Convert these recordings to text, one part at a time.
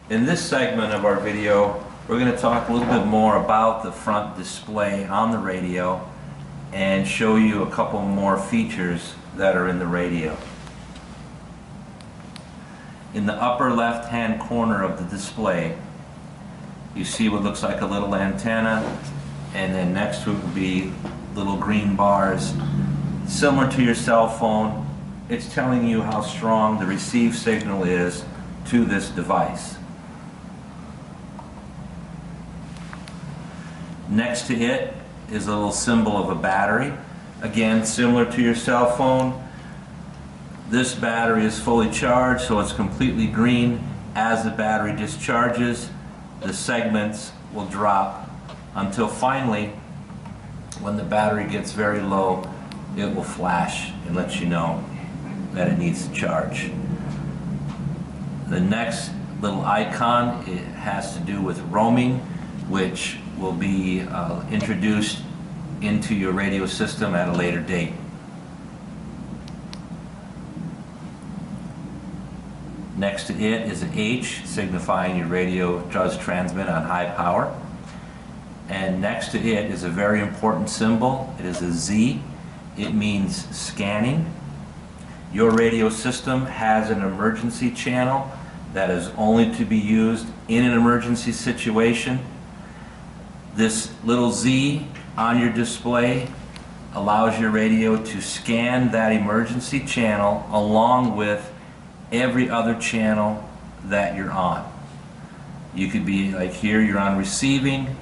In this segment of our video, we're going to talk a little bit more about the front display on the radio and show you a couple more features that are in the radio. In the upper left hand corner of the display, you see what looks like a little antenna, and then next to it would be little green bars. Similar to your cell phone, it's telling you how strong the receive signal is to this device. Next to it is a little symbol of a battery. Again, similar to your cell phone, this battery is fully charged, so it's completely green. As the battery discharges, the segments will drop until finally, when the battery gets very low, it will flash and let you know that it needs to charge. The next little icon, it has to do with roaming, which will be introduced into your radio system at a later date. Next to it is an H, signifying your radio does transmit on high power. And next to it is a very important symbol. It is a Z. It means scanning. Your radio system has an emergency channel that is only to be used in an emergency situation. This little Z on your display allows your radio to scan that emergency channel along with every other channel that you're on. You could be like here, you're on receiving.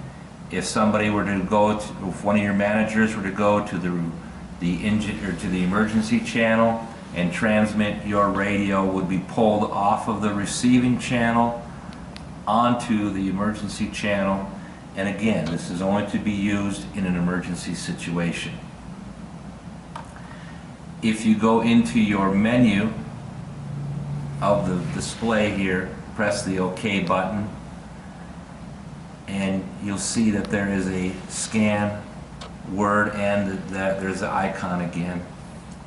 If somebody were to go to, if one of your managers were to go to the engine or to the emergency channel and transmit, your radio would be pulled off of the receiving channel onto the emergency channel. And again, this is only to be used in an emergency situation. If you go into your menu of the display here, press the OK button, and you'll see that there is a scan word and that there's the icon again.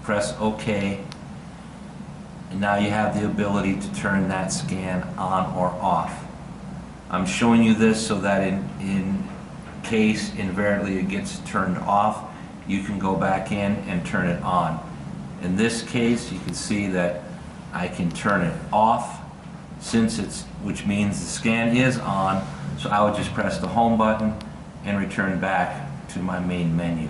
Press OK, and now you have the ability to turn that scan on or off. I'm showing you this so that in case invariably it gets turned off, you can go back in and turn it on. In this case, you can see that I can turn it off which means the scan is on, so I would just press the home button and return back to my main menu.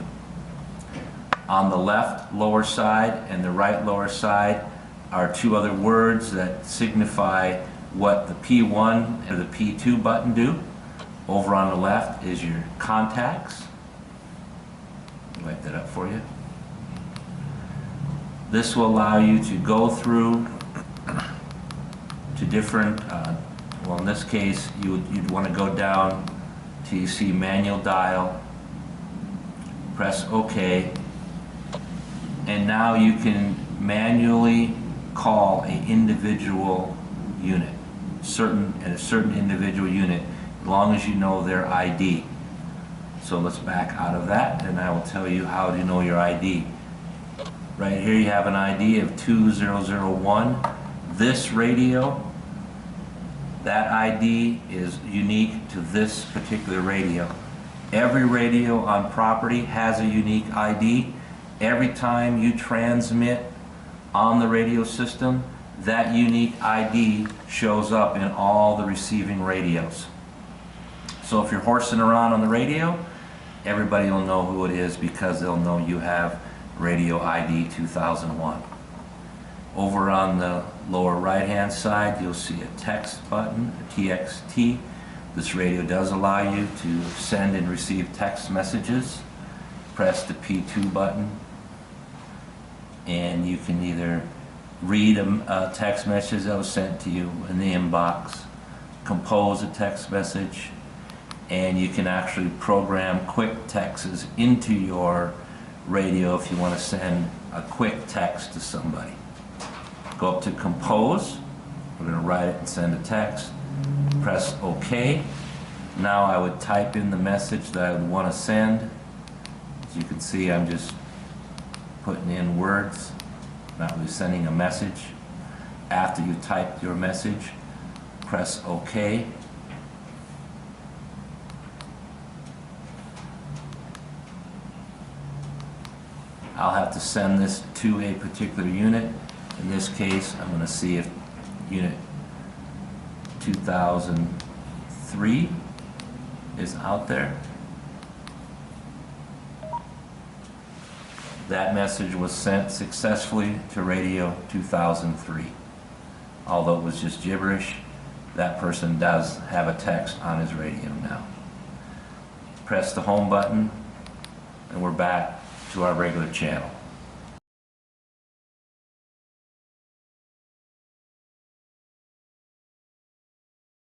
On the left lower side and the right lower side are two other words that signify what the P1 and the P2 button do. Over on the left is your contacts. I'll wipe that up for you. This will allow you to go through to different, well in this case you'd want to go down till you see manual dial, press OK, and now you can manually call an individual unit, a certain individual unit, as long as you know their ID. So let's back out of that and I will tell you how to know your ID. Right here you have an ID of 2001. This radio, that ID is unique to this particular radio. Every radio on property has a unique ID. Every time you transmit on the radio system, that unique ID shows up in all the receiving radios. So if you're horsing around on the radio, everybody will know who it is because they'll know you have radio ID 2001. Over on the lower right hand side you'll see a text button, a TXT. This radio does allow you to send and receive text messages. Press the P2 button and you can either read a text message that was sent to you in the inbox, compose a text message, and you can actually program quick texts into your radio if you want to send a quick text to somebody. Go up to compose, we're going to write it and send a text, press OK. Now I would type in the message that I would want to send. As you can see, I'm just putting in words, not really sending a message. After you type your message, press OK. I'll have to send this to a particular unit. In this case, I'm going to see if unit 2003 is out there. That message was sent successfully to radio 2003. Although it was just gibberish, that person does have a text on his radio now. Press the home button and we're back to our regular channel.